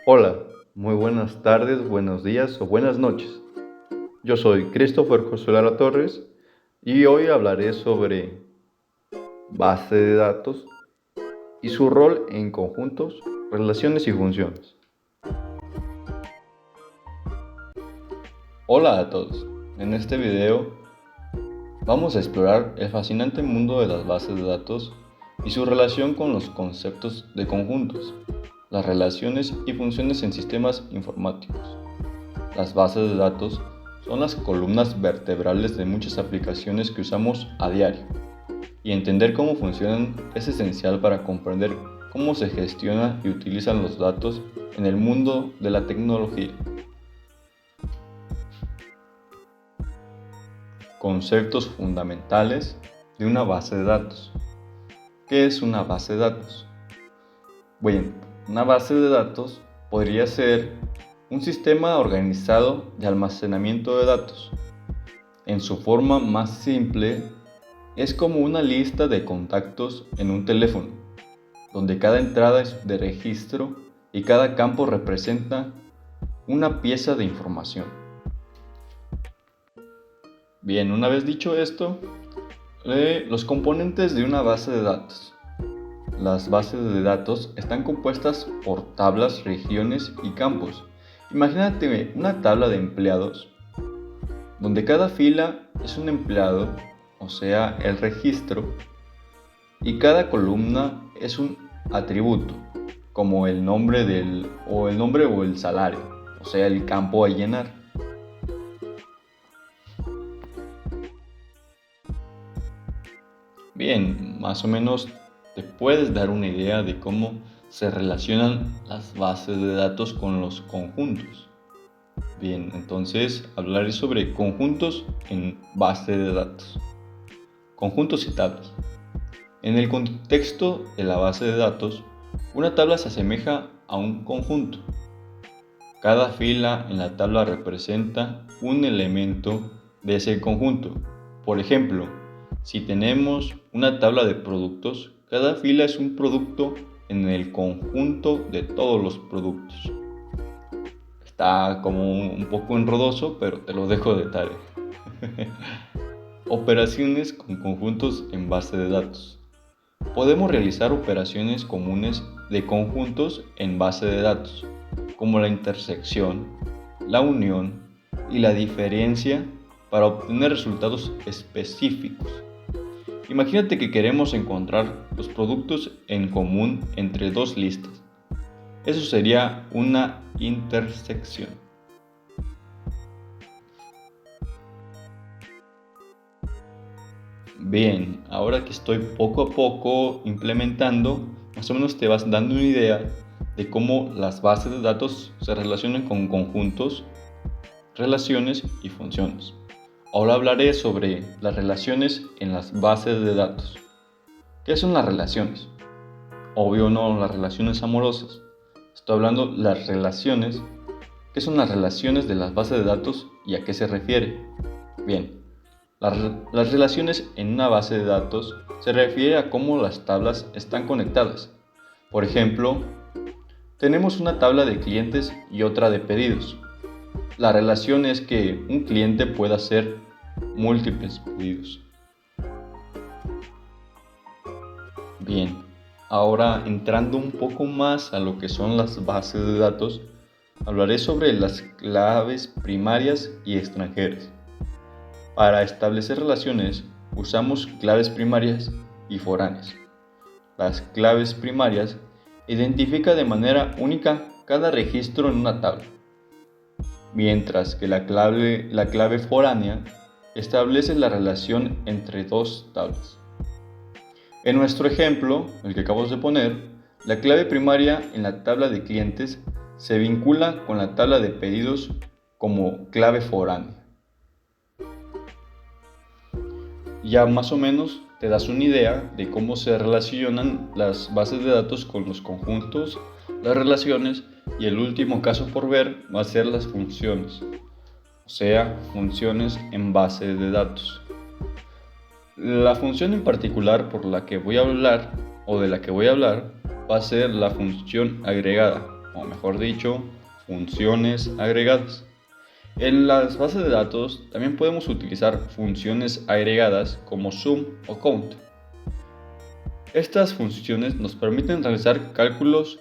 Hola, muy buenas tardes, buenos días o buenas noches. Yo soy Christopher Josué Lara Torres y hoy hablaré sobre base de datos y su rol en conjuntos, relaciones y funciones. Hola a todos, en este video vamos a explorar el fascinante mundo de las bases de datos y su relación con los conceptos de conjuntos, las relaciones y funciones en sistemas informáticos. Las bases de datos son las columnas vertebrales de muchas aplicaciones que usamos a diario, y entender cómo funcionan es esencial para comprender cómo se gestiona y utilizan los datos en el mundo de la tecnología. Conceptos fundamentales de una base de datos. ¿Qué es una base de datos? Bueno, una base de datos podría ser un sistema organizado de almacenamiento de datos. En su forma más simple, es como una lista de contactos en un teléfono, donde cada entrada es de registro y cada campo representa una pieza de información. Bien, una vez dicho esto, los componentes de una base de datos. Las bases de datos están compuestas por tablas, regiones y campos. Imagínate una tabla de empleados, donde cada fila es un empleado, o sea, el registro, y cada columna es un atributo, como el nombre o el salario, o sea, el campo a llenar. Bien, más o menos te puedes dar una idea de cómo se relacionan las bases de datos con los conjuntos. Bien, entonces hablaré sobre conjuntos en base de datos. Conjuntos y tablas. En el contexto de la base de datos, una tabla se asemeja a un conjunto. Cada fila en la tabla representa un elemento de ese conjunto. Por ejemplo, si tenemos una tabla de productos, cada fila es un producto en el conjunto de todos los productos. Está como un poco enredoso, pero te lo dejo de tarea. Operaciones con conjuntos en base de datos. Podemos realizar operaciones comunes de conjuntos en base de datos, como la intersección, la unión y la diferencia para obtener resultados específicos. Imagínate que queremos encontrar los productos en común entre dos listas. Eso sería una intersección. Bien, ahora que estoy poco a poco implementando, más o menos te vas dando una idea de cómo las bases de datos se relacionan con conjuntos, relaciones y funciones. Ahora hablaré sobre las relaciones en las bases de datos. ¿Qué son las relaciones? Obvio no las relaciones amorosas. Estoy hablando de las relaciones. ¿Qué son las relaciones de las bases de datos y a qué se refiere? Bien, las relaciones en una base de datos se refiere a cómo las tablas están conectadas. Por ejemplo, tenemos una tabla de clientes y otra de pedidos. La relación es que un cliente pueda hacer múltiples pedidos. Bien, ahora entrando un poco más a lo que son las bases de datos, hablaré sobre las claves primarias y extranjeras. Para establecer relaciones usamos claves primarias y foráneas. Las claves primarias identifican de manera única cada registro en una tabla, mientras que la clave foránea establece la relación entre dos tablas. En nuestro ejemplo, el que acabamos de poner, la clave primaria en la tabla de clientes se vincula con la tabla de pedidos como clave foránea. Ya más o menos te das una idea de cómo se relacionan las bases de datos con los conjuntos, las relaciones y el último caso por ver va a ser las funciones, o sea, funciones en base de datos. La función en particular por la que voy a hablar o de la que voy a hablar va a ser la función agregada. o mejor dicho, funciones agregadas. En las bases de datos también podemos utilizar funciones agregadas como sum o count. Estas funciones nos permiten realizar cálculos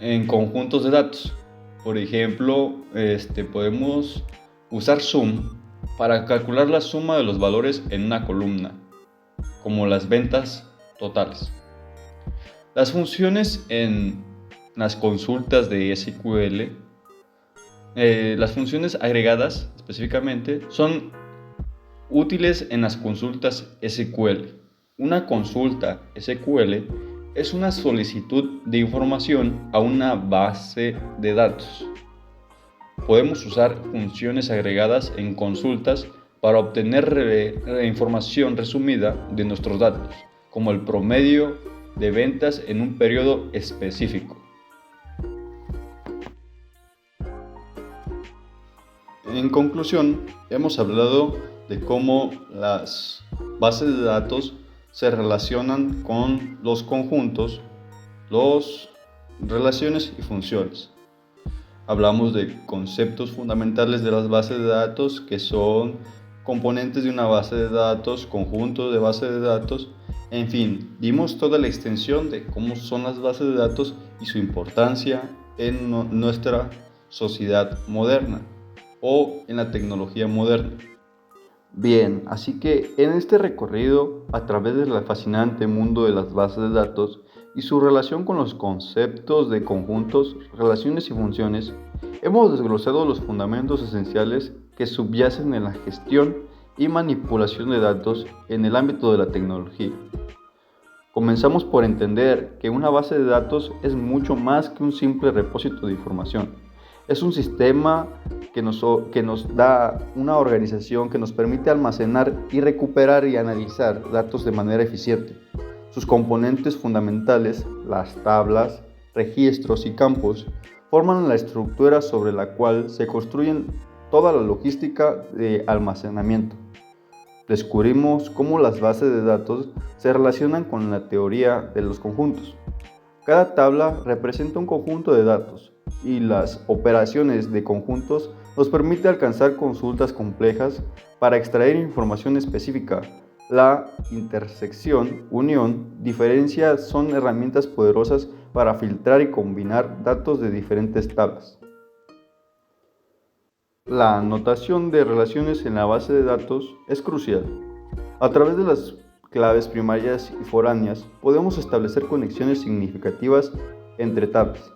en conjuntos de datos. Por ejemplo, podemos usar sum para calcular la suma de los valores en una columna, como las ventas totales. Las funciones en las consultas de SQL, las funciones agregadas específicamente, son útiles en las consultas SQL. Una consulta SQL es una solicitud de información a una base de datos. Podemos usar funciones agregadas en consultas para obtener información resumida de nuestros datos, como el promedio de ventas en un periodo específico. En conclusión, hemos hablado de cómo las bases de datos se relacionan con los conjuntos, las relaciones y funciones. Hablamos de conceptos fundamentales de las bases de datos, que son componentes de una base de datos, conjuntos de bases de datos, en fin, dimos toda la extensión de cómo son las bases de datos y su importancia en nuestra sociedad moderna o en la tecnología moderna. Bien, así que en este recorrido a través del fascinante mundo de las bases de datos y su relación con los conceptos de conjuntos, relaciones y funciones, hemos desglosado los fundamentos esenciales que subyacen en la gestión y manipulación de datos en el ámbito de la tecnología. Comenzamos por entender que una base de datos es mucho más que un simple repósito de información. Es un sistema que nos da una organización que nos permite almacenar y recuperar y analizar datos de manera eficiente. Sus componentes fundamentales, las tablas, registros y campos, forman la estructura sobre la cual se construyen toda la logística de almacenamiento. Descubrimos cómo las bases de datos se relacionan con la teoría de los conjuntos. Cada tabla representa un conjunto de datos y las operaciones de conjuntos nos permiten alcanzar consultas complejas para extraer información específica. La intersección, unión, diferencia son herramientas poderosas para filtrar y combinar datos de diferentes tablas. La notación de relaciones en la base de datos es crucial. A través de las claves primarias y foráneas podemos establecer conexiones significativas entre tablas.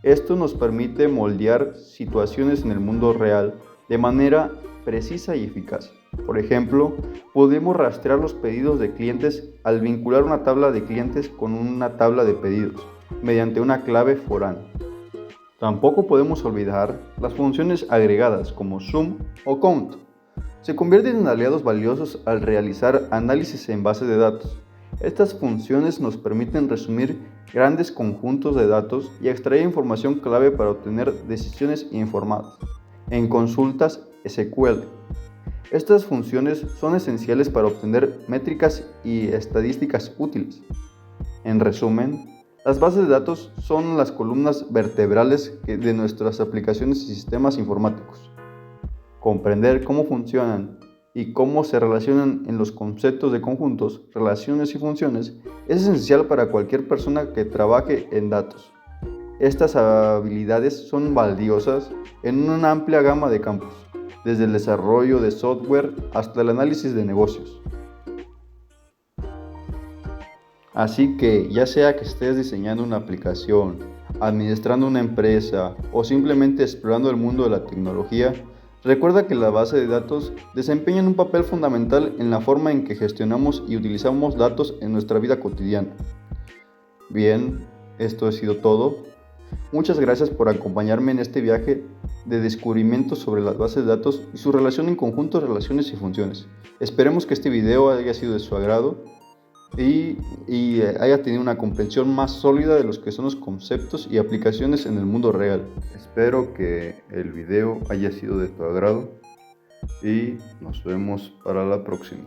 Esto nos permite moldear situaciones en el mundo real de manera precisa y eficaz. Por ejemplo, podemos rastrear los pedidos de clientes al vincular una tabla de clientes con una tabla de pedidos mediante una clave foránea. Tampoco podemos olvidar las funciones agregadas como sum o count. Se convierten en aliados valiosos al realizar análisis en base de datos. Estas funciones nos permiten resumir grandes conjuntos de datos y extraer información clave para obtener decisiones informadas en consultas SQL. Estas funciones son esenciales para obtener métricas y estadísticas útiles. En resumen, las bases de datos son las columnas vertebrales de nuestras aplicaciones y sistemas informáticos. Comprender cómo funcionan y cómo se relacionan en los conceptos de conjuntos, relaciones y funciones es esencial para cualquier persona que trabaje en datos. Estas habilidades son valiosas en una amplia gama de campos, desde el desarrollo de software hasta el análisis de negocios. Así que, ya sea que estés diseñando una aplicación, administrando una empresa o simplemente explorando el mundo de la tecnología, recuerda que la base de datos desempeñan un papel fundamental en la forma en que gestionamos y utilizamos datos en nuestra vida cotidiana. Bien, esto ha sido todo. Muchas gracias por acompañarme en este viaje de descubrimiento sobre las bases de datos y su relación en conjuntos, relaciones y funciones. Esperemos que este video haya sido de su agrado y haya tenido una comprensión más sólida de los que son los conceptos y aplicaciones en el mundo real. Espero que el video haya sido de tu agrado y nos vemos para la próxima.